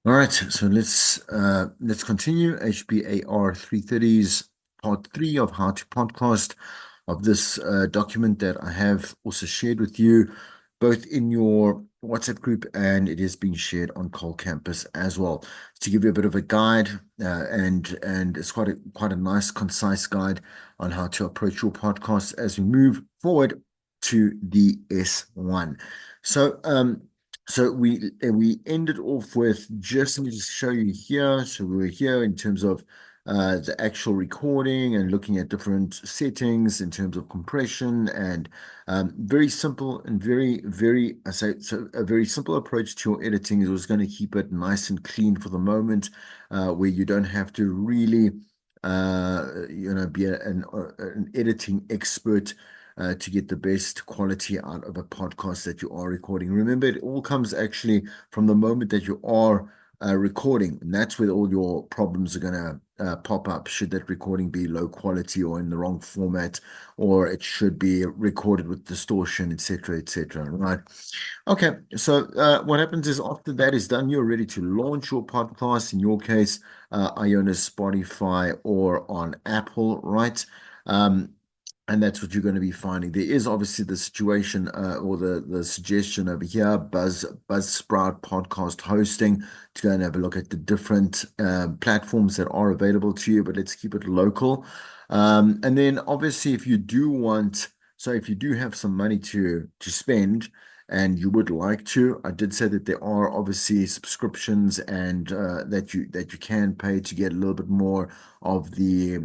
All right, so let's continue HBAR 330's part three of how to podcast of this document that I have also shared with you, both in your WhatsApp group and it is being shared on Cole Campus as well. To give you a bit of a guide, and it's quite a nice, concise guide on how to approach your podcast as we move forward to the S1. So we ended off with just let me just show you here. So we were here in terms of the actual recording and looking at different settings in terms of compression and very simple and very I say so a very simple approach to your editing is going to keep it nice and clean for the moment, where you don't have to really be an editing expert to get the best quality out of a podcast that you are recording. Remember, it all comes actually from the moment that you are recording, and that's where all your problems are going to pop up. Should that recording be low quality or in the wrong format, or it should be recorded with distortion, etc., etc. Right? Okay, so what happens is after that is done, you're ready to launch your podcast. In your case, Iona, Spotify, or on Apple, right? Um, and that's what you're going to be finding. There is obviously the situation or the suggestion over here, Buzzsprout podcast hosting, to go and have a look at the different platforms that are available to you. But let's keep it local. And then obviously, if you do have some money to spend, and you would like to, I did say that there are obviously subscriptions and that you can pay to get a little bit more of the,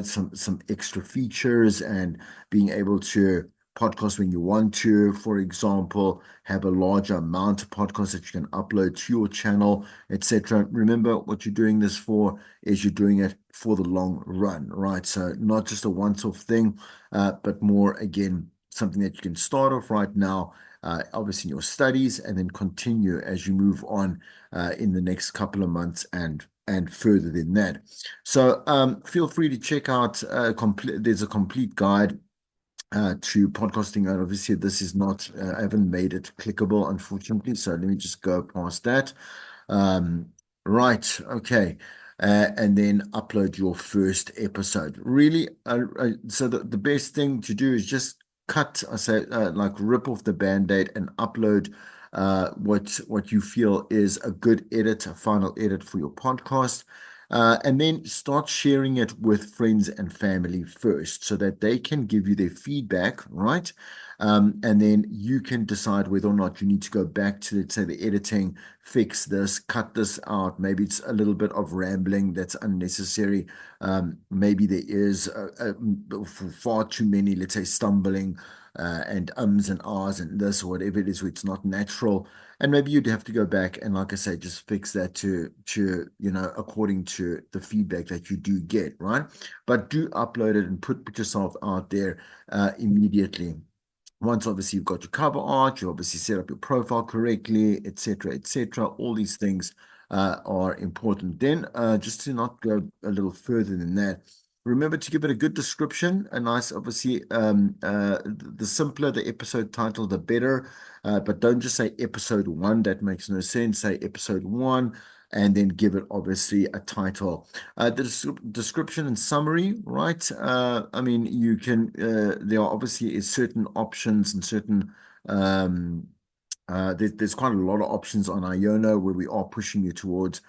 some extra features and being able to podcast when you want to, for example, have a larger amount of podcasts that you can upload to your channel, etc. Remember, what you're doing this for is you're doing it for the long run, right? So not just a once-off thing, but more again, something that you can start off right now, obviously in your studies, and then continue as you move on in the next couple of months and further than that. So feel free to check out there's a complete guide to podcasting. And obviously, this is not, I haven't made it clickable, unfortunately. So let me just go past that. Right, okay. And then upload your first episode. Really, so the best thing to do is just I say, like rip off the band-aid and upload what you feel is a good edit, a final edit for your podcast. And then start sharing it with friends and family first so that they can give you their feedback, right? And then you can decide whether or not you need to go back to, let's say, the editing, fix this, cut this out. Maybe it's a little bit of rambling that's unnecessary. Maybe there is far too many, let's say, stumbling and ums and ahs and this or whatever it is, where it's not natural. And maybe you'd have to go back and, like I say, just fix that to according to the feedback that you do get, right? But do upload it and put yourself out there immediately. Once obviously you've got your cover art, you obviously set up your profile correctly, etc., etc. All these things are important. Then, just to not go a little further than that, remember to give it a good description, a nice, obviously, the simpler the episode title, the better. But don't just say episode one. That makes no sense. Say episode one, and then give it obviously a title. The description and summary, right? I mean, there are obviously certain options and certain, there's quite a lot of options on Iona where we are pushing you towards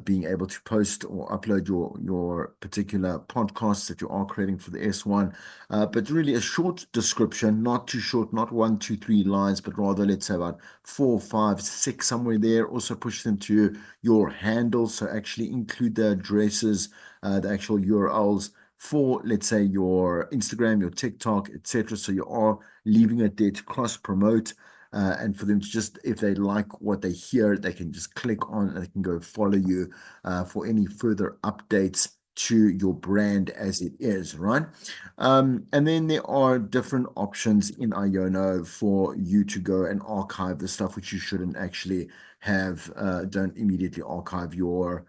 being able to post or upload your particular podcasts that you are creating for the S1. But really a short description, not too short, not one, two, three lines, but rather let's say about four, five, six, somewhere there. Also push them to your handles. So actually include the addresses, the actual URLs for, let's say, your Instagram, your TikTok, etc. So you are leaving it there to cross promote. And for them to just, if they like what they hear, they can just click on and they can go follow you for any further updates to your brand as it is, right? And then there are different options in Iono for you to go and archive the stuff which you shouldn't actually have. Don't immediately archive your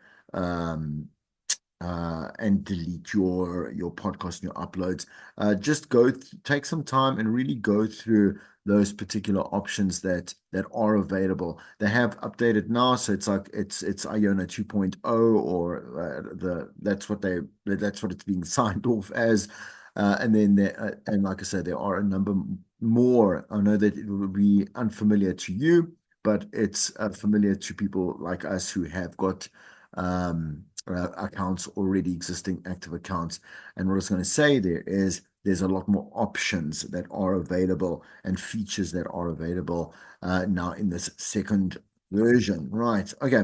and delete your podcast and your uploads. Just take some time and really go through those particular options that are available. They have updated now, so it's like it's Iona 2.0 or the that's what it's being signed off as. And then and like I said, there are a number more. I know that it will be unfamiliar to you, but it's familiar to people like us who have got accounts already existing active accounts. And what I was going to say there is there's a lot more options that are available and features that are available now in this second version. Right. Okay.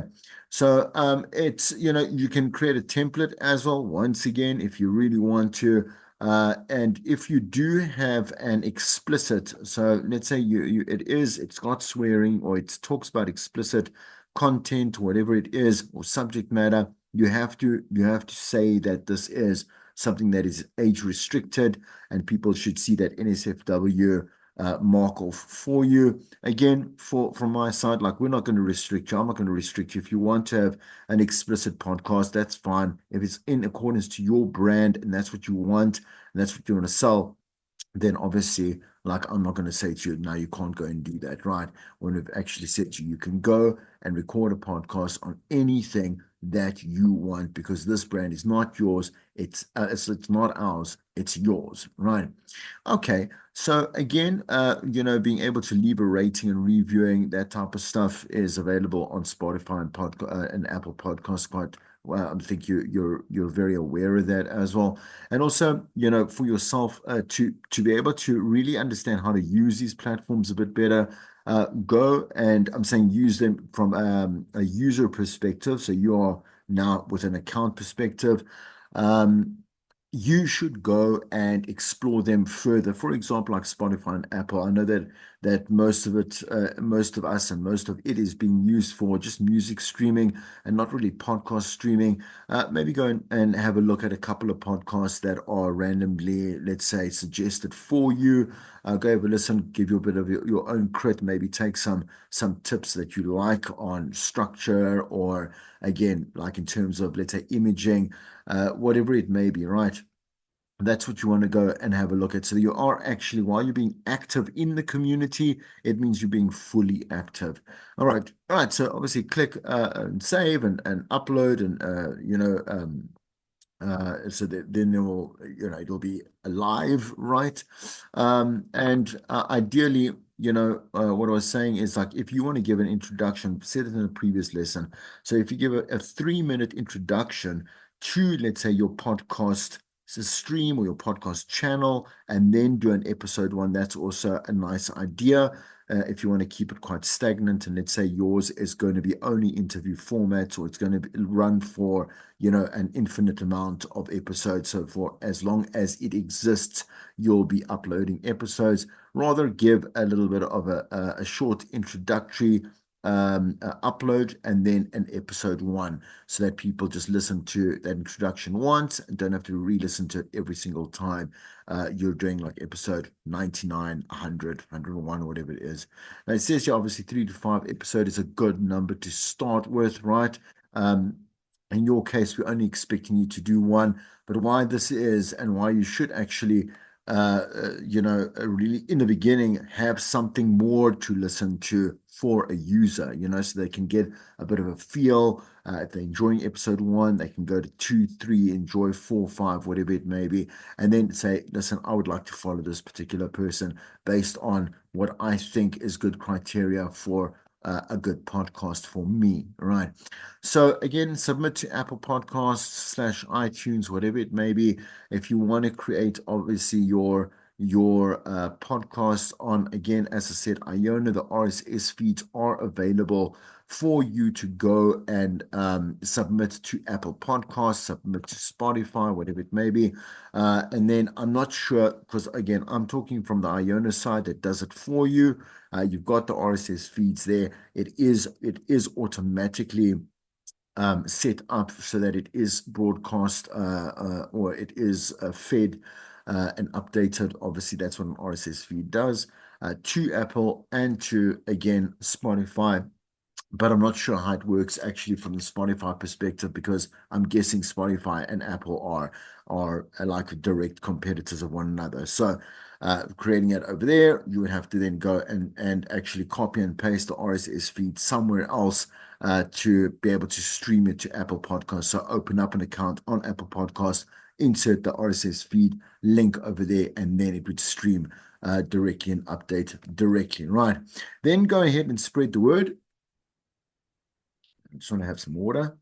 So it's, you can create a template as well, once again, if you really want to. And if you do have an explicit, so let's say it's got swearing or it talks about explicit content, whatever it is, or subject matter, you have to say that this is something that is age restricted, and people should see that NSFW mark off for you. Again, from my side, like we're not going to restrict you. I'm not going to restrict you. If you want to have an explicit podcast, that's fine. If it's in accordance to your brand and that's what you want and that's what you want to sell, then obviously, like I'm not going to say to you, no, you can't go and do that, right? When we've actually said to you, you can go and record a podcast on anything that you want because this brand is not yours. It's not ours. It's yours, right? Okay. So again, being able to leave a rating and reviewing that type of stuff is available on Spotify and Apple Podcasts quite well. I think you're very aware of that as well. And also, for yourself to be able to really understand how to use these platforms a bit better, go and I'm saying use them from a user perspective. So you are now with an account perspective. Um, you should go and explore them further. For example, like Spotify and Apple. I know that most of us and most of it is being used for just music streaming and not really podcast streaming. Maybe go and have a look at a couple of podcasts that are randomly, let's say, suggested for you. Go have a listen, give you a bit of your own crit, maybe take some tips that you like on structure or again, like in terms of, let's say, imaging, whatever it may be, right? That's what you want to go and have a look at. So you are actually, while you're being active in the community, it means you're being fully active. All right. All right. So obviously click and save and upload and, so that then it will, it'll be alive, right? And ideally, what I was saying is like if you want to give an introduction, said it in a previous lesson. So if you give a 3-minute introduction to, let's say, your podcast stream or your podcast channel, and then do an episode one, that's also a nice idea. If you want to keep it quite stagnant, and let's say yours is going to be only interview formats, or it's going to run for an infinite amount of episodes. So for as long as it exists, you'll be uploading episodes. Rather give a little bit of a short introductory upload and then an episode one so that people just listen to that introduction once and don't have to re-listen to it every single time you're doing like episode 99, 100, 101, whatever it is. Now it says here obviously 3 to 5 episode is a good number to start with, right? Um, in your case, we're only expecting you to do one, but why this is and why you should actually, really in the beginning have something more to listen to for a user, so they can get a bit of a feel. If they're enjoying episode one, they can go to two, three, enjoy four, five, whatever it may be, and then say, listen, I would like to follow this particular person based on what I think is good criteria for a good podcast for me, right? So again, submit to Apple Podcasts / iTunes, whatever it may be. If you want to create, obviously, your podcast on, again, as I said, Iona, the RSS feeds are available for you to go and submit to Apple Podcasts, submit to Spotify, whatever it may be. And then I'm not sure, because again, I'm talking from the Iona side that does it for you. You've got the RSS feeds there. It is automatically set up so that it is broadcast or it is fed and updated. Obviously, that's what an RSS feed does to Apple and to, again, Spotify. but I'm not sure how it works actually from the Spotify perspective because I'm guessing Spotify and Apple are like direct competitors of one another. So creating it over there, you would have to then go and actually copy and paste the RSS feed somewhere else to be able to stream it to Apple Podcasts. So open up an account on Apple Podcasts, insert the RSS feed link over there, and then it would stream directly and update directly. Right. Then go ahead and spread the word. I just want to have some water.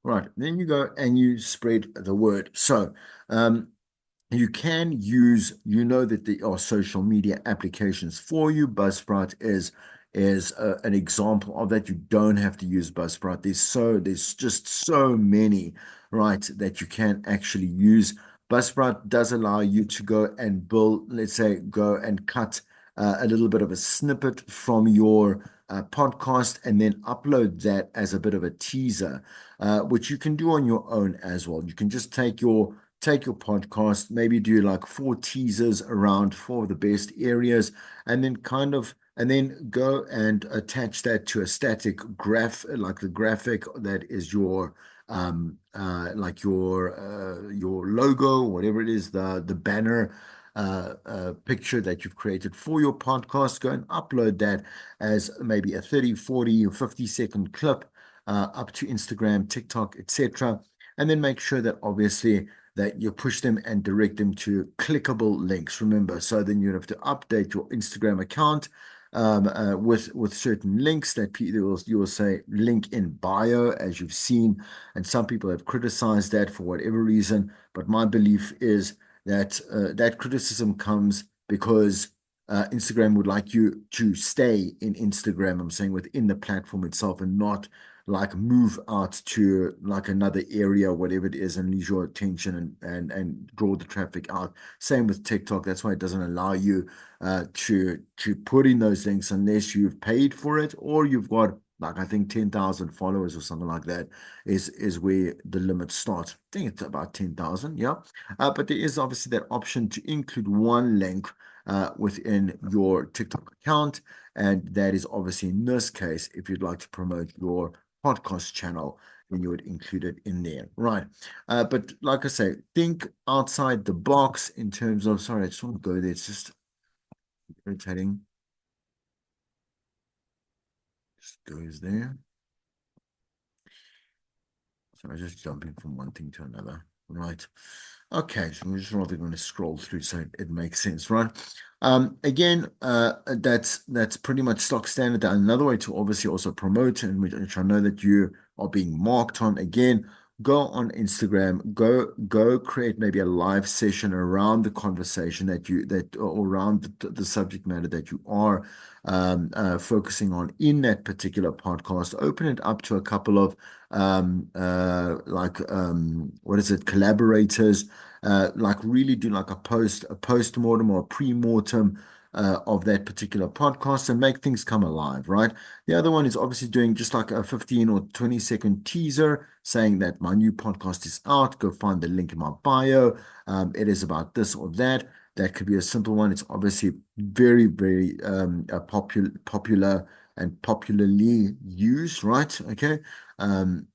Right. Then you go and you spread the word. So, you can use, you know that there are social media applications for you. Buzzsprout is an example of that. You don't have to use Buzzsprout. There's just so many, right, that you can actually use. Buzzsprout does allow you to go and build, let's say, go and cut a little bit of a snippet from your podcast and then upload that as a bit of a teaser, which you can do on your own as well. You can just take your podcast, maybe do like four teasers around four of the best areas, and then go and attach that to a static graph, like the graphic that is your logo, whatever it is, the banner picture that you've created for your podcast. Go and upload that as maybe a 30, 40, or 50-second clip up to Instagram, TikTok, etc. And then make sure that obviously that you push them and direct them to clickable links. Remember, so then you have to update your Instagram account with certain links that you will say link in bio, as you've seen, and some people have criticized that for whatever reason. But my belief is that that criticism comes because Instagram would like you to stay in Instagram. I'm saying within the platform itself and not like move out to like another area, whatever it is, and lose your attention and draw the traffic out. Same with TikTok. That's why it doesn't allow you to put in those links unless you've paid for it or you've got like I think 10,000 followers or something like that is where the limit starts. I think it's about 10,000, yeah. But there is obviously that option to include one link within your TikTok account, and that is obviously in this case if you'd like to promote your podcast channel, then you would include it in there, right? But like I say, think outside the box in terms of, sorry, I just want to go there. It's just irritating. Just goes there. So I'm just jumping from one thing to another, right? Okay, so we're just rather going to scroll through so it makes sense, right? Again, that's pretty much stock standard. Another way to obviously also promote, and which I know that you are being marked on. Again, go on Instagram, go create maybe a live session around the conversation or around the subject matter that you are focusing on in that particular podcast. Open it up to a couple of what is it, collaborators, like really do like a post-mortem or a pre-mortem of that particular podcast and make things come alive, right? The other one is obviously doing just like a 15 or 20-second teaser saying that my new podcast is out. Go find the link in my bio. It is about this or that. That could be a simple one. It's obviously very, very popular and popularly used, right? Okay. Um,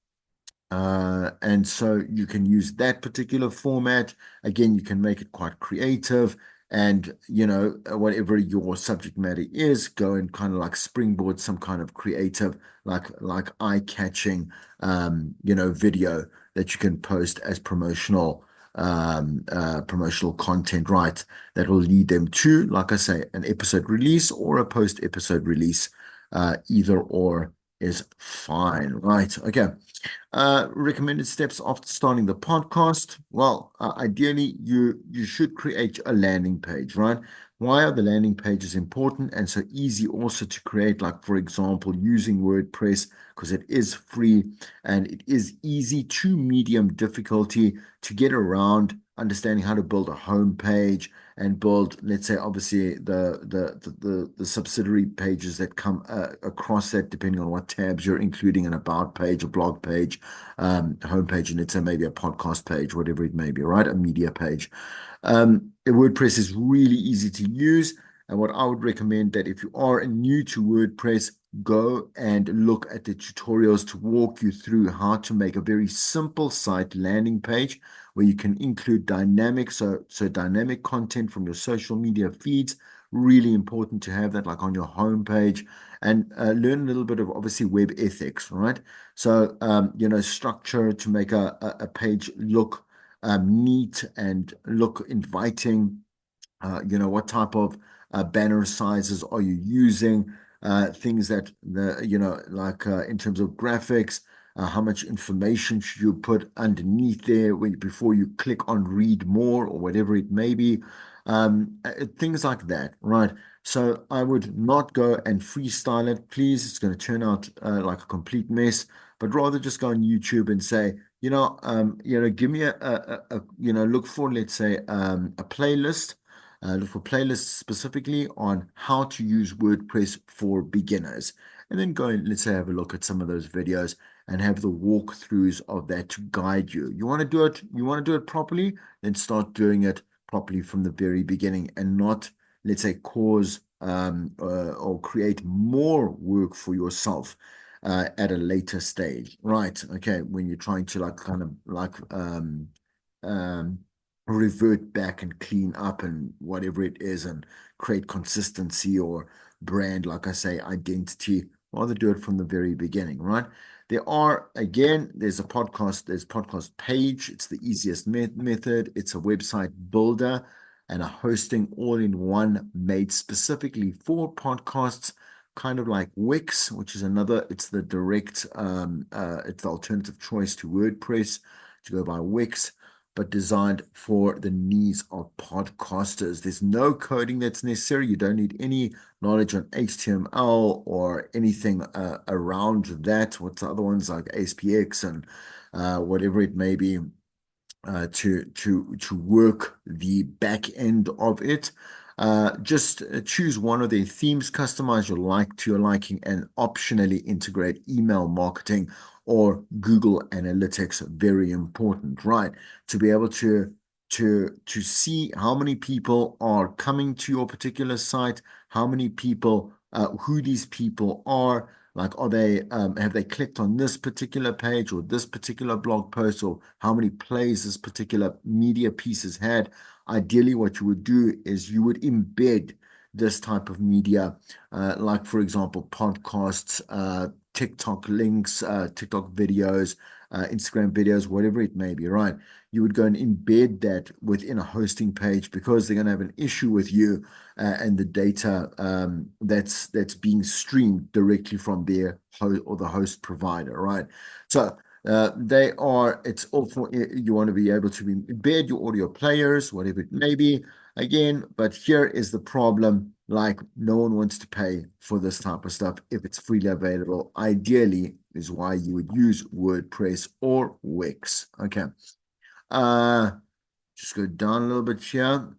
and so you can use that particular format. Again, you can make it quite creative and, whatever your subject matter is, go and kind of like springboard some kind of creative, like eye-catching, video that you can post as promotional content, right? That will lead them to, like I say, an episode release or a post-episode release. Either or is fine, right? Okay. Recommended steps after starting the podcast. Well, ideally, you should create a landing page, right? Why are the landing pages important and so easy also to create? Like, for example, using WordPress because it is free and it is easy to medium difficulty to get around understanding how to build a home page and build, let's say, obviously the subsidiary pages that come across that, depending on what tabs you're including, an about page, a blog page, homepage, and let's say maybe a podcast page, whatever it may be, right? A media page. WordPress is really easy to use. And what I would recommend that if you are new to WordPress, go and look at the tutorials to walk you through how to make a very simple site landing page where you can include dynamic, so dynamic content from your social media feeds. Really important to have that like on your homepage and learn a little bit of obviously web ethics, right? So, structure to make a page look neat and look inviting. What type of banner sizes are you using? Things that like in terms of graphics, how much information should you put underneath there before you click on read more or whatever it may be. Things like that, right? So I would not go and freestyle it, please. It's going to turn out like a complete mess, but rather just go on YouTube and say, give me look for, let's say, a playlist. Look for playlists specifically on how to use WordPress for beginners. And then go and let's say have a look at some of those videos and have the walkthroughs of that to guide you. You want to do it properly, then start doing it properly from the very beginning and not, let's say, cause or create more work for yourself at a later stage. Right. Okay. When you're trying to like kind of like um revert back and clean up and whatever it is and create consistency or brand, like I say, identity. Rather do it from the very beginning, right? There's podcast page. It's the easiest method. It's a website builder and a hosting all in one made specifically for podcasts, kind of like Wix, which is it's the it's the alternative choice to WordPress to go by Wix, but designed for the needs of podcasters. There's no coding that's necessary. You don't need any knowledge on HTML or anything around that. What's the other ones like ASPX and whatever it may be to work the back end of it. Just choose one of their themes, customize your like to your liking, and optionally integrate email marketing or Google Analytics. Very important, right? To be able to see how many people are coming to your particular site, how many people, who these people are. Like, have they clicked on this particular page or this particular blog post, or how many plays this particular media piece has had? Ideally, what you would do is you would embed this type of media, like, for example, podcasts, TikTok links, TikTok videos, Instagram videos, whatever it may be, right? You would go and embed that within a hosting page because they're going to have an issue with you and the data that's being streamed directly from their host or the host provider, right? So it's all for, you want to be able to embed your audio players, whatever it may be. Again, but here is the problem. Like, no one wants to pay for this type of stuff if it's freely available. Ideally, is why you would use WordPress or Wix. Okay. Uh, just go down a little bit here.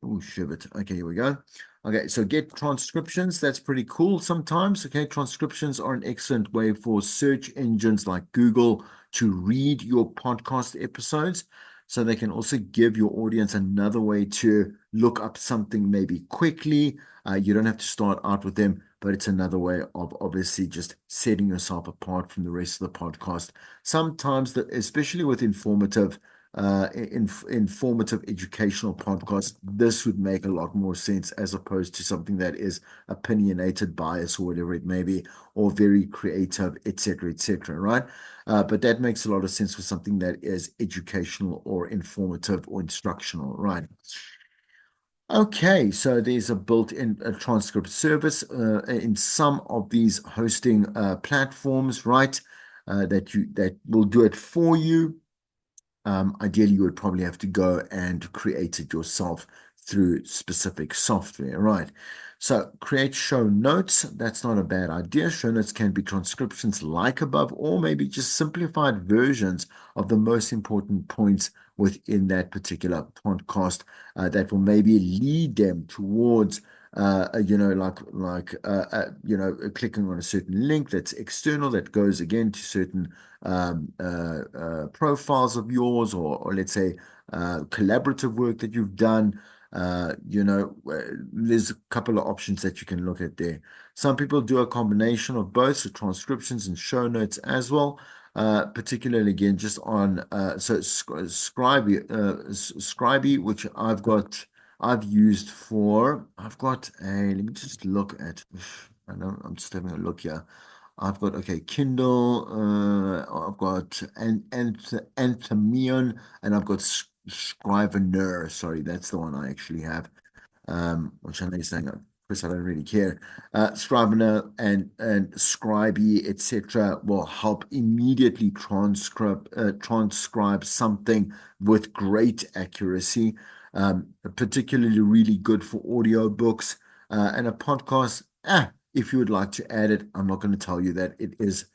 Oh, shivet. Okay, here we go. Okay, so get transcriptions. That's pretty cool sometimes. Okay, transcriptions are an excellent way for search engines like Google to read your podcast episodes. So they can also give your audience another way to look up something maybe quickly. You don't have to start out with them, but it's another way of obviously just setting yourself apart from the rest of the podcast. Sometimes, especially with informative educational podcast, this would make a lot more sense as opposed to something that is opinionated, bias, or whatever it may be, or very creative, etc., right? But that makes a lot of sense for something that is educational or informative or instructional, right? Okay, so there's a built-in transcript service in some of these hosting platforms, right? That will do it for you. Ideally, you would probably have to go and create it yourself through specific software, right? So create show notes. That's not a bad idea. Show notes can be transcriptions like above, or maybe just simplified versions of the most important points within that particular podcast that will maybe lead them towards clicking on a certain link that's external that goes again to certain profiles of yours, or let's say collaborative work that you've done. There's a couple of options that you can look at there. Some people do a combination of both, so transcriptions and show notes as well. Particularly again, just on Scribey, which I've used for. I've got a. Let me just look at. I know I'm just having a look here. I've got okay, Kindle. I've got Anthemion, and I've got Scrivener. Sorry, that's the one I actually have. Which I know you're saying, Chris, I don't really care. Scrivener and Scribey, etc., will help immediately transcribe something with great accuracy. Particularly really good for audiobooks and a podcast. If you would like to add it, I'm not going to tell you that it is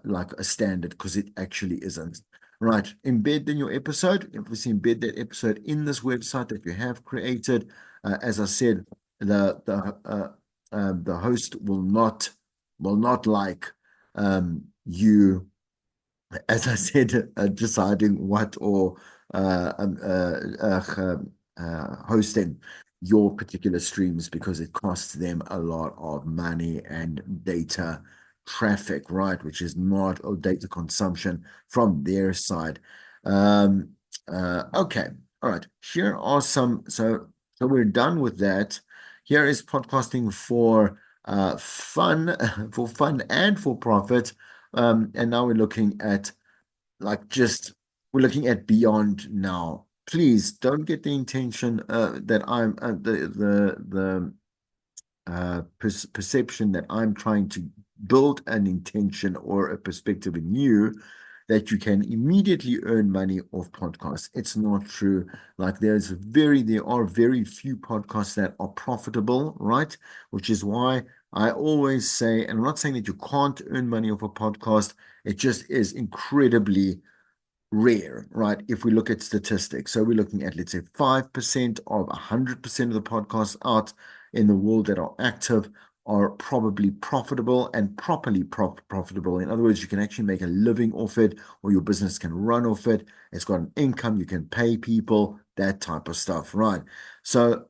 like a standard because it actually isn't. Right, embed in your episode. Obviously, embed that episode in this website that you have created. As I said, the host will not like you, as I said, deciding what or hosting your particular streams because it costs them a lot of money and data traffic, right? Which is not or data consumption from their side. Um, okay, all right. Here are some. So we're done with that. Here is podcasting for fun, for fun and for profit. And now we're looking at beyond now. Please don't get the intention that I'm the perception that I'm trying to build an intention or a perspective in you that you can immediately earn money off podcasts. It's not true. Like there are very few podcasts that are profitable, right? Which is why I always say, and I'm not saying that you can't earn money off a podcast. It just is incredibly rare, right? If we look at statistics, so we're looking at, let's say, 5% of 100% of the podcasts out in the world that are active are probably profitable and properly profitable. In other words, you can actually make a living off it, or your business can run off it. It's got an income, you can pay people, that type of stuff, right? So,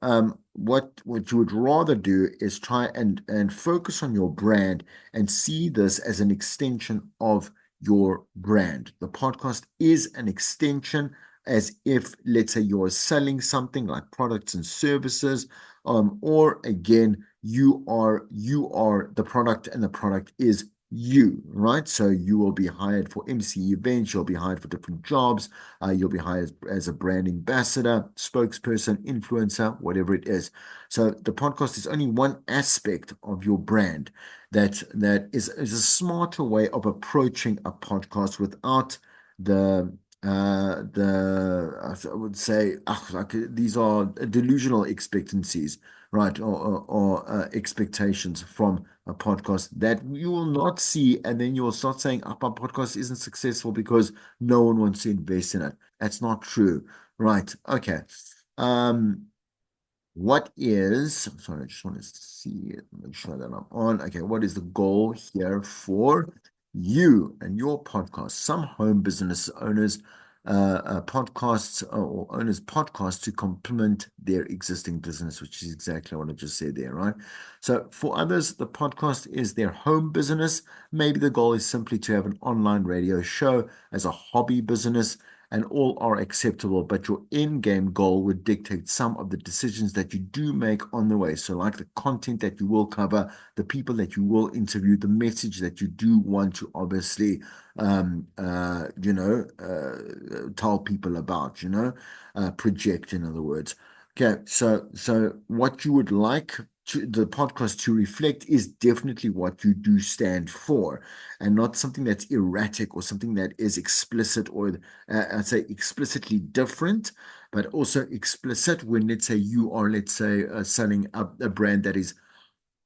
what you would rather do is try and focus on your brand and see this as an extension of your brand. The podcast is an extension, as if, let's say, you're selling something like products and services, or again, you are the product, and the product is you, right? So you will be hired for MC events, you'll be hired for different jobs, you'll be hired as a brand ambassador, spokesperson, influencer, whatever it is. So the podcast is only one aspect of your brand that is a smarter way of approaching a podcast without I would say like these are delusional expectancies, right? Or expectations from a podcast that you will not see, and then you will start saying, "Oh, my podcast isn't successful because no one wants to invest in it." That's not true, right? Okay. Um, sorry, I just want to see it, make sure that I'm on. Okay, what is the goal here for you and your podcast? Some home business owners, podcasts or owners podcasts to complement their existing business, which is exactly what I just said there, right? So for others, the podcast is their home business. Maybe the goal is simply to have an online radio show as a hobby business, and all are acceptable, but your end game goal would dictate some of the decisions that you do make on the way. So, like the content that you will cover, the people that you will interview, the message that you do want to obviously, tell people about, project, in other words. Okay, so what you would like the podcast to reflect is definitely what you do stand for, and not something that's erratic or something that is explicit or I'd say explicitly different, but also explicit when, let's say, you are, let's say, selling a brand that is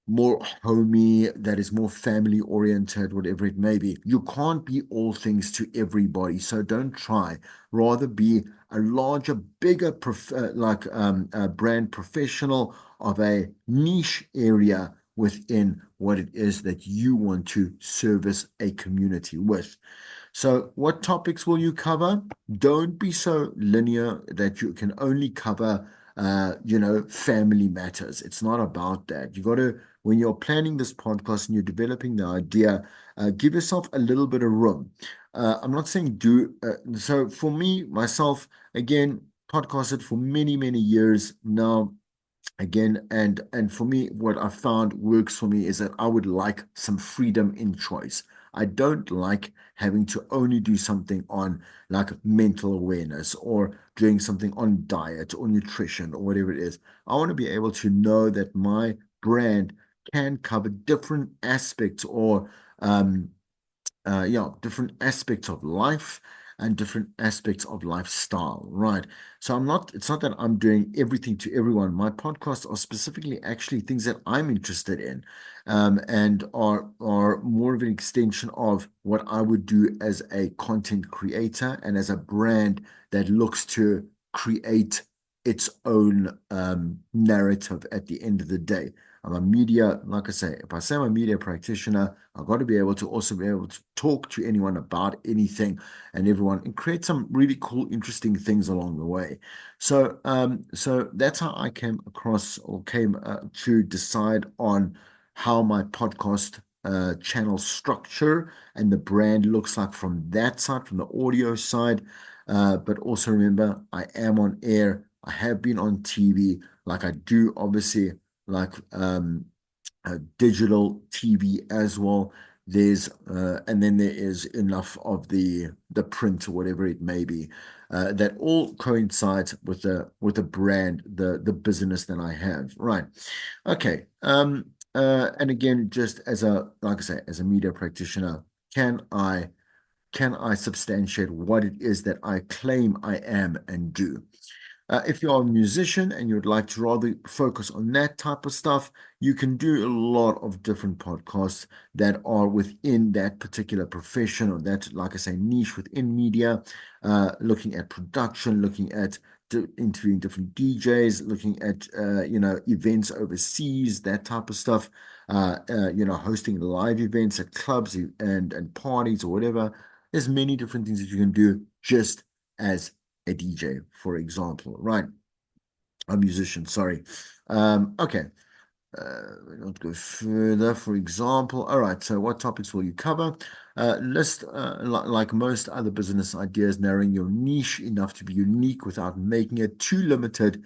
more homey, that is more family oriented, whatever it may be. You can't be all things to everybody, so don't try. Rather be a larger, bigger, brand professional of a niche area within what it is that you want to service a community with. So, what topics will you cover? Don't be so linear that you can only cover family matters. It's not about that. You got to, when you're planning this podcast and you're developing the idea, give yourself a little bit of room. I'm not saying so for me, myself, again, podcasted for many, many years now again, and for me what I found works for me is that I would like some freedom in choice. I don't like having to only do something on like mental awareness or doing something on diet or nutrition or whatever it is. I want to be able to know that my brand can cover different aspects or um different aspects of life and different aspects of lifestyle, right? So it's not that I'm doing everything to everyone. My podcasts are specifically actually things that I'm interested in, and are more of an extension of what I would do as a content creator and as a brand that looks to create its own narrative at the end of the day. I'm a media, like I say, if I say I'm a media practitioner, I've got to be able to also be able to talk to anyone about anything and everyone and create some really cool, interesting things along the way. So that's how I came across or came to decide on how my podcast channel structure and the brand looks like from that side, from the audio side. But also remember, I am on air. I have been on TV, like I do, obviously, like digital TV as well. And then there is enough of the print or whatever it may be, that all coincides with the brand, the business that I have. Right. Okay. And again, just like I say, as a media practitioner, can I can I substantiate what it is that I claim I am and do? If you're a musician and you'd like to rather focus on that type of stuff, you can do a lot of different podcasts that are within that particular profession or that, like I say, niche within media, looking at production, looking at interviewing different DJs, looking at, events overseas, that type of stuff, hosting live events at clubs and parties or whatever. There's many different things that you can do just as a DJ, for example, right? A musician, sorry. Okay. Let's go further. For example, all right. So, what topics will you cover? Like most other business ideas, narrowing your niche enough to be unique without making it too limited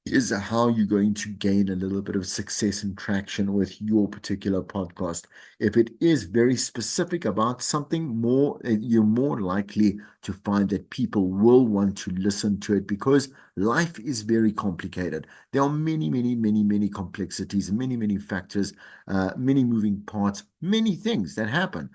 is how you're going to gain a little bit of success and traction with your particular podcast. If it is very specific about something more, you're more likely to find that people will want to listen to it because life is very complicated. There are many, many, many, many complexities, many, many factors, many moving parts, many things that happen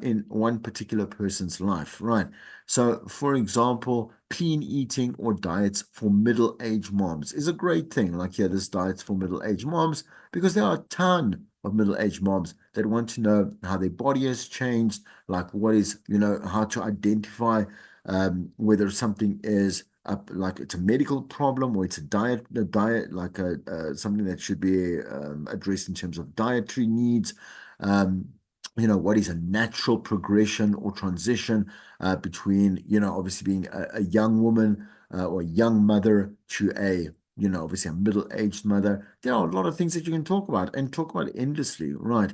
in one particular person's life, right? So, for example, clean eating or diets for middle-aged moms is a great thing. Like, yeah, this diet's for middle-aged moms because there are a ton of middle-aged moms that want to know how their body has changed, like what is, how to identify whether something is like it's a medical problem or it's a diet like something that should be addressed in terms of dietary needs. Um, what is a natural progression or transition between, obviously being a young woman or a young mother to obviously a middle-aged mother. There are a lot of things that you can talk about and talk about endlessly, right,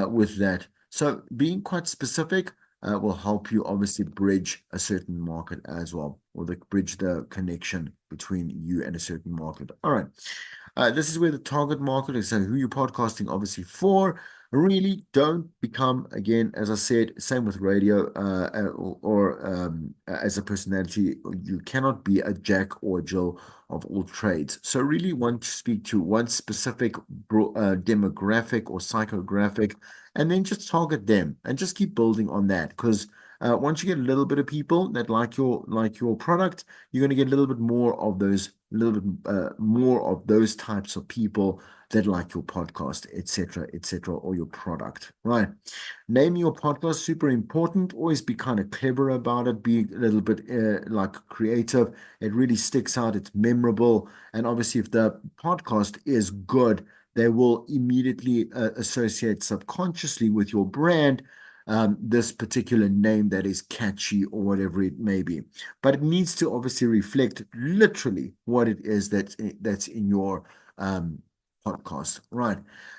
with that. So being quite specific will help you obviously bridge a certain market as well, or bridge the connection between you and a certain market. All right. This is where the target market is, so who you're podcasting obviously for. Really don't become, again, as I said, same with radio or as a personality, you cannot be a jack or a Jill of all trades. So really want to speak to one specific demographic or psychographic and then just target them and just keep building on that because once you get a little bit of people that like your product, you're going to get a little bit more of those, a little bit more of those types of people that like your podcast, etc., or your product, right? Naming your podcast, super important. Always be kind of clever about it. Be a little bit like creative. It really sticks out. It's memorable. And obviously, if the podcast is good, they will immediately associate subconsciously with your brand. this particular name that is catchy or whatever it may be. But it needs to obviously reflect literally what it is that's in your podcast. Right.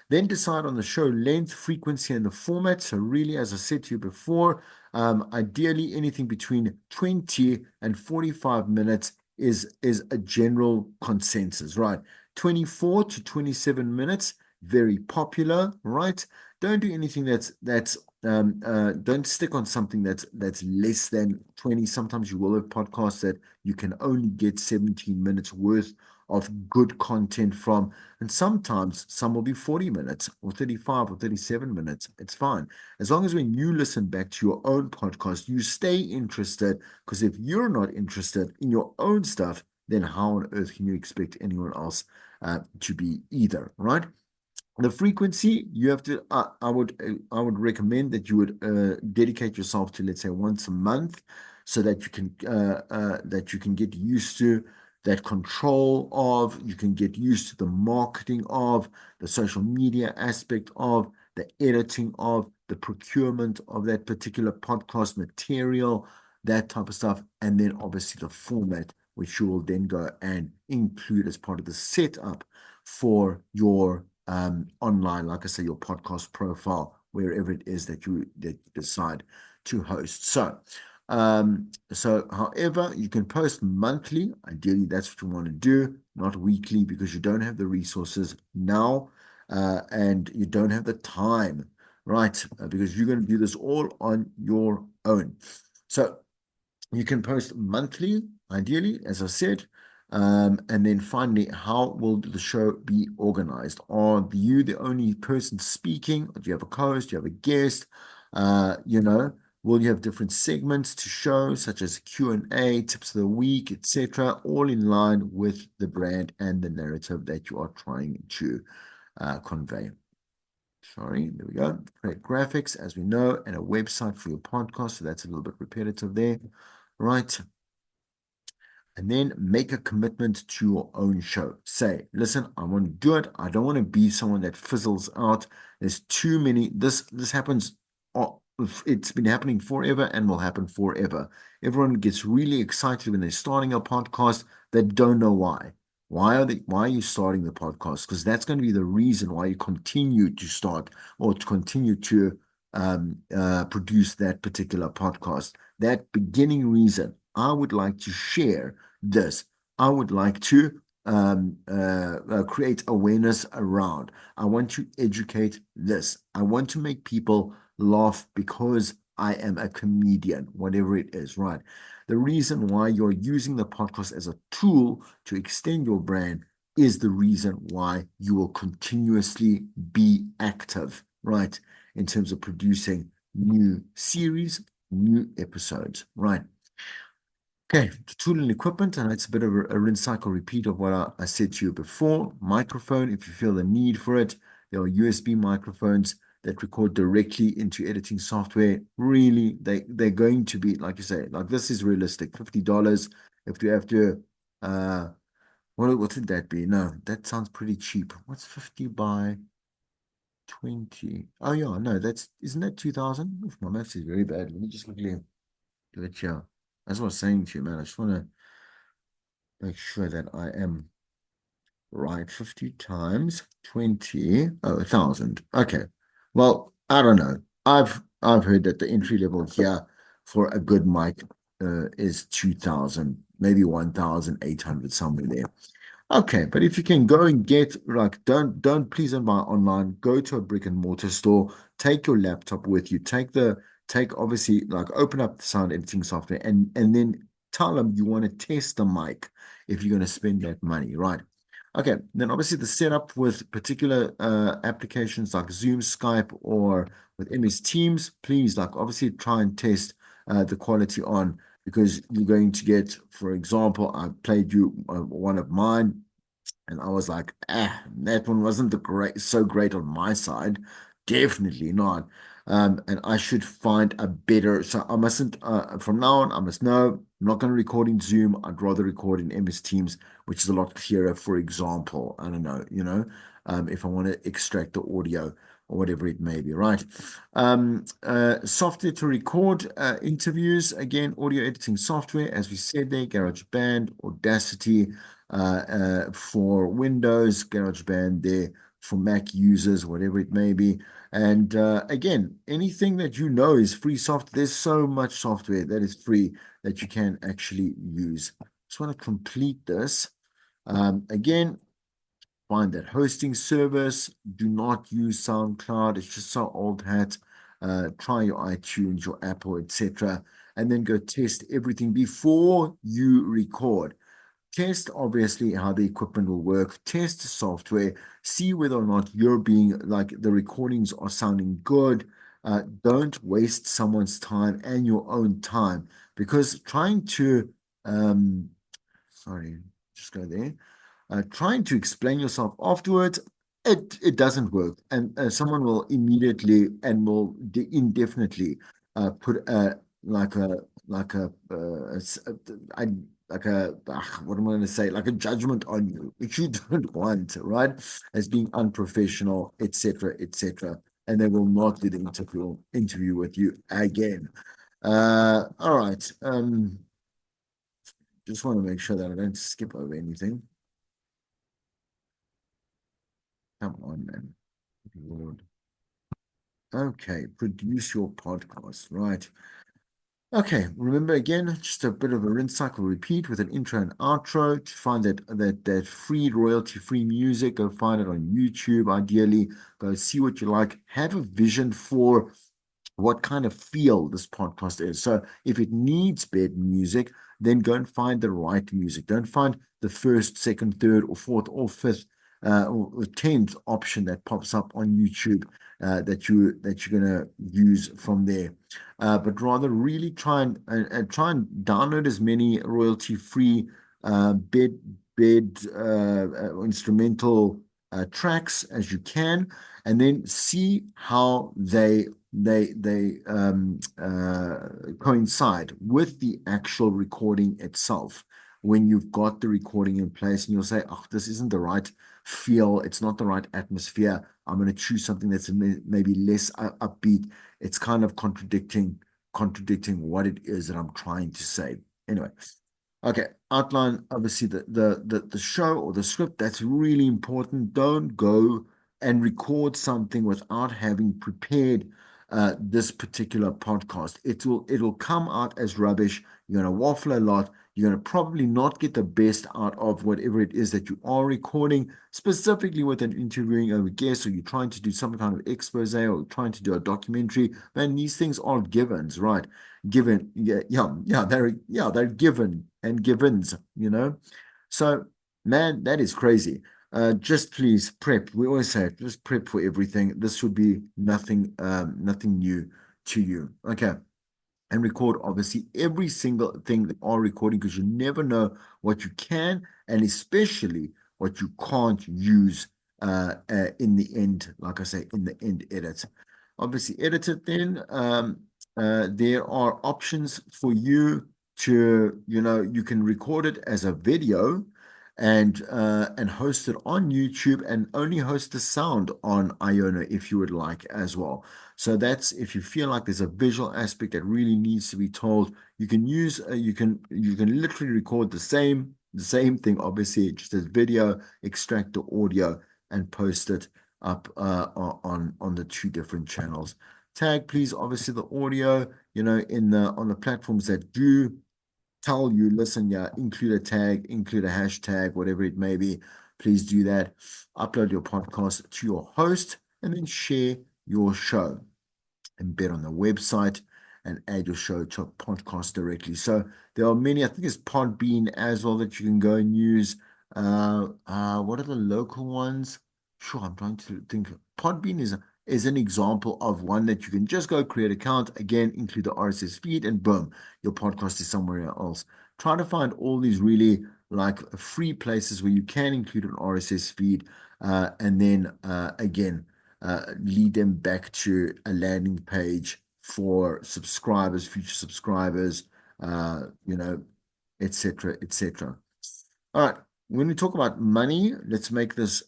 Then decide on the show length, frequency, and the format. So really, as I said to you before, ideally anything between 20 and 45 minutes is a general consensus, right? 24 to 27 minutes, very popular, right? Don't do anything that's don't stick on something that's less than 20. Sometimes you will have podcasts that you can only get 17 minutes worth of good content from, and sometimes some will be 40 minutes or 35 or 37 minutes. It's fine. As long as when you listen back to your own podcast, you stay interested, because if you're not interested in your own stuff, then how on earth can you expect anyone else to be either, right? The frequency you have to I would recommend that you would dedicate yourself to, let's say, once a month, so that you can get used to that control of, you can get used to the marketing of, the social media aspect of, the editing of, the procurement of that particular podcast material, that type of stuff, and then obviously the format, which you will then go and include as part of the setup for your online, like I say, your podcast profile, wherever it is that you decide to host. So however, you can post monthly. Ideally, that's what you want to do, not weekly, because you don't have the resources now, and you don't have the time, right? Because you're going to do this all on your own. So you can post monthly, ideally, as I said. And then finally, how will the show be organized? Are you the only person speaking? Or do you have a co-host? Do you have a guest? You know, will you have different segments to show, such as Q&A, tips of the week, etc., all in line with the brand and the narrative that you are trying to convey? Sorry, there we go. Create graphics, as we know, and a website for your podcast. So that's a little bit repetitive there, right? And then make a commitment to your own show. Say, listen, I want to do it. I don't want to be someone that fizzles out. There's too many. This happens. It's been happening forever and will happen forever. Everyone gets really excited when they're starting a podcast. They don't know why. Why are you starting the podcast? Because that's going to be the reason why you continue to start or to continue to produce that particular podcast. That beginning reason. I would like to share this. I would like to create awareness around. I want to educate this. I want to make people laugh because I am a comedian, whatever it is, right? The reason why you're using the podcast as a tool to extend your brand is the reason why you will continuously be active, right? In terms of producing new series, new episodes, right? Okay, the tool and equipment, and it's a bit of a rinse cycle repeat of what I said to you before. Microphone, if you feel the need for it. There are USB microphones that record directly into editing software. Really, they're going to be, like you say, like this is realistic. $50. If you have to, what would that be? No, that sounds pretty cheap. What's 50 by 20? Oh yeah, no, isn't that 2000? My maths is very bad. Let me just quickly do it here. That's what I was saying to you, man. I just want to make sure that I am right. 50 times 20, oh, 1,000. Okay. Well, I don't know. I've heard that the entry level here for a good mic is 2,000, maybe 1,800, somewhere there. Okay, but if you can go and get, like, don't please don't buy online. Go to a brick and mortar store. Take your laptop with you. Take obviously, like, open up the sound editing software and then tell them you want to test the mic if you're going to spend that money, right? Okay, then obviously the setup with particular applications like Zoom, Skype, or with MS Teams, please, like, obviously try and test the quality on, because you're going to get, for example, I played you one of mine, and I was like, that one wasn't so great on my side. Definitely not. And I should find a better. So I mustn't, from now on, I must know I'm not going to record in Zoom. I'd rather record in MS Teams, which is a lot clearer. For example, I don't know, if I want to extract the audio or whatever it may be, right? Software to record interviews, again, audio editing software, as we said there, GarageBand, Audacity for Windows, GarageBand there for Mac users, whatever it may be. And again, anything that you know is free software. There's so much software that is free that you can actually use. Just want to complete this. Again, find that hosting service. Do not use SoundCloud. It's just so old hat. Try your iTunes, your Apple, etc. And then go test everything before you record. Test obviously how the equipment will work, test the software, see whether or not you're being like the recordings are sounding good. Don't waste someone's time and your own time because trying to, sorry, just go there trying to explain yourself afterwards, it doesn't work, and someone will immediately and will indefinitely put like a like a, I, like a what am I going to say, like a judgment on you, which you don't want, right? As being unprofessional, etc., etc., and they will not do the interview with you again. All right. Just want to make sure that I don't skip over anything. Come on, man. Lord. Okay, produce your podcast. Right. Okay, remember again, just a bit of a rinse cycle repeat with an intro and outro. To find that free royalty-free music, go find it on YouTube, ideally. Go see what you like. Have a vision for what kind of feel this podcast is. So if it needs bed music, then go and find the right music. Don't find the first, second, third, or fourth, or fifth, or 10th option that pops up on YouTube that you're gonna use from there. But rather really try and download as many royalty-free bed instrumental tracks as you can, and then see how they coincide with the actual recording itself. When you've got the recording in place, and you'll say, "Oh, this isn't the right feel. It's not the right atmosphere. I'm going to choose something that's maybe less upbeat." It's kind of contradicting what it is that I'm trying to say. Anyway, okay, outline obviously the show or the script. That's really important. Don't go and record something without having prepared this particular podcast. It'll come out as rubbish. You're gonna waffle a lot. You're gonna probably not get the best out of whatever it is that you are recording, specifically with an interviewing a guest, or you're trying to do some kind of expose or trying to do a documentary. Man, these things are givens, right? Given, they're given and givens, you know. So, man, that is crazy. Just please prep. We always say just prep for everything. This should be nothing new to you. Okay, and record obviously every single thing that are recording because you never know what you can and especially what you can't use in the end, like I say, in the end edit. Obviously, edit it then. There are options for you to, you can record it as a video and host it on YouTube and only host the sound on Iona if you would like as well. So that's if you feel like there's a visual aspect that really needs to be told, you can use you can literally record the same thing, obviously just as video, extract the audio and post it up on the two different channels. Tag, please, obviously the audio, in the on the platforms that do tell you, listen, yeah, include a tag, include a hashtag, whatever it may be. Please do that. Upload your podcast to your host and then share your show. Embed on the website and add your show to a podcast directly. So there are many, I think it's Podbean as well that you can go and use. What are the local ones? Sure, I'm trying to think. Podbean is an example of one that you can just go create account, again, include the RSS feed, and boom, your podcast is somewhere else. Try to find all these really like free places where you can include an RSS feed, and then again, lead them back to a landing page for subscribers, future subscribers, uh, you know, etc., etc. All right. When we talk about money, let's make this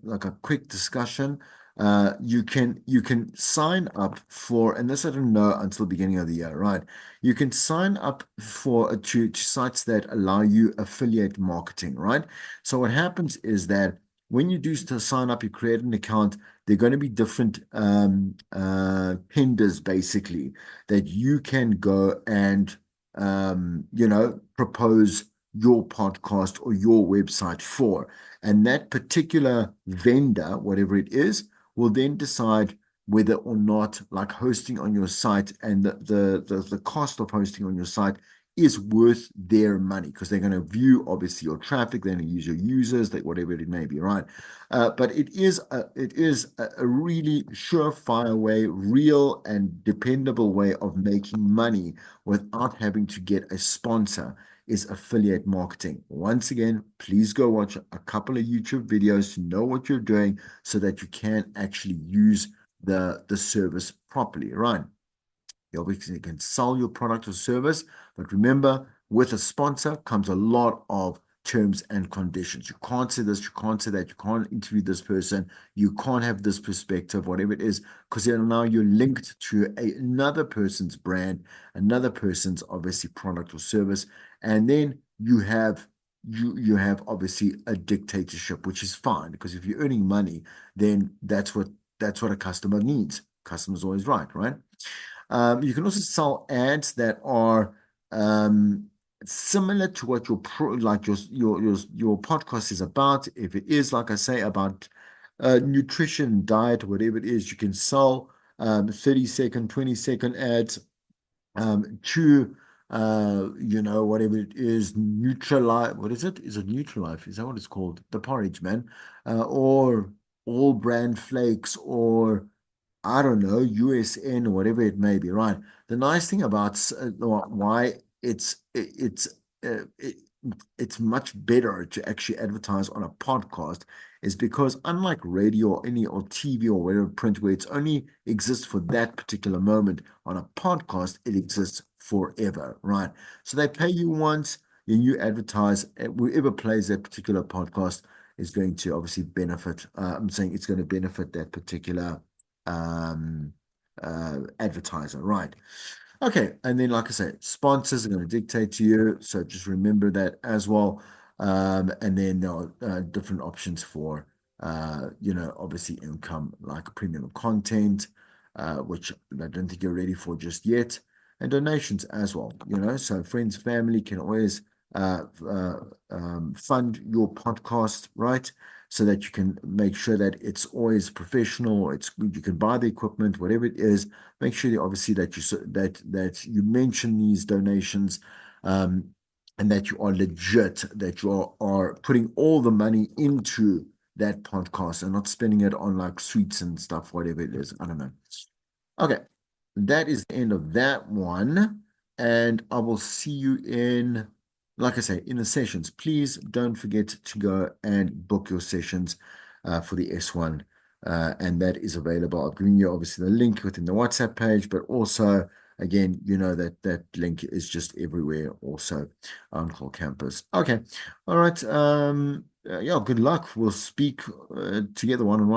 like a quick discussion. You can sign up for, and this I didn't know until the beginning of the year, right? You can sign up for to sites that allow you affiliate marketing, right? So what happens is that when you do to sign up, you create an account, there are going to be different tenders basically that you can go and propose your podcast or your website for. And that particular vendor, whatever it is, will then decide whether or not like hosting on your site and the cost of hosting on your site is worth their money because they're going to view obviously your traffic, they're going to use your users, that whatever it may be, right? But it is a really surefire way, real and dependable way of making money without having to get a sponsor is affiliate marketing. Once again, please go watch a couple of YouTube videos to know what you're doing so that you can actually use the service properly, right? You obviously can sell your product or service, but remember, with a sponsor comes a lot of terms and conditions. You can't say this, you can't say that, you can't interview this person, you can't have this perspective, whatever it is, because then now you're linked to another person's brand, another person's obviously product or service, and then you have obviously a dictatorship, which is fine because if you're earning money, then that's what a customer needs. Customer's always right, right? You can also sell ads that are um, similar to what your podcast is about. If it is, like I say, about nutrition, diet, whatever it is, you can sell 30-second, 20-second ads to whatever it is, Neutralife. What is it? Is it Neutralife? Is that what it's called? The porridge, man. Or all brand flakes or I don't know, USN or whatever it may be, right? The nice thing about why uh, it, it's much better to actually advertise on a podcast is because unlike radio or any or TV or whatever print where it's only exists for that particular moment, on a podcast it exists forever, right? So they pay you once and you advertise, whoever plays that particular podcast is going to obviously benefit. I'm saying it's going to benefit that particular um, advertiser, right? Okay, and then like I say, sponsors are going to dictate to you, so just remember that as well. And then there are different options for, obviously income like premium content, which I don't think you're ready for just yet, and donations as well. So friends, family can always fund your podcast, right? So that you can make sure that it's always professional. You can buy the equipment, whatever it is. Make sure that obviously that you mention these donations, um, and that you are legit, that you are putting all the money into that podcast and not spending it on like sweets and stuff, whatever it is. I don't know. Okay, that is the end of that one. And I will see you in, like I say, in the sessions. Please don't forget to go and book your sessions for the S1. And that is available. I've given you obviously the link within the WhatsApp page, but also, again, that link is just everywhere also on whole campus. Okay. All right. Yeah, good luck. We'll speak together one on one.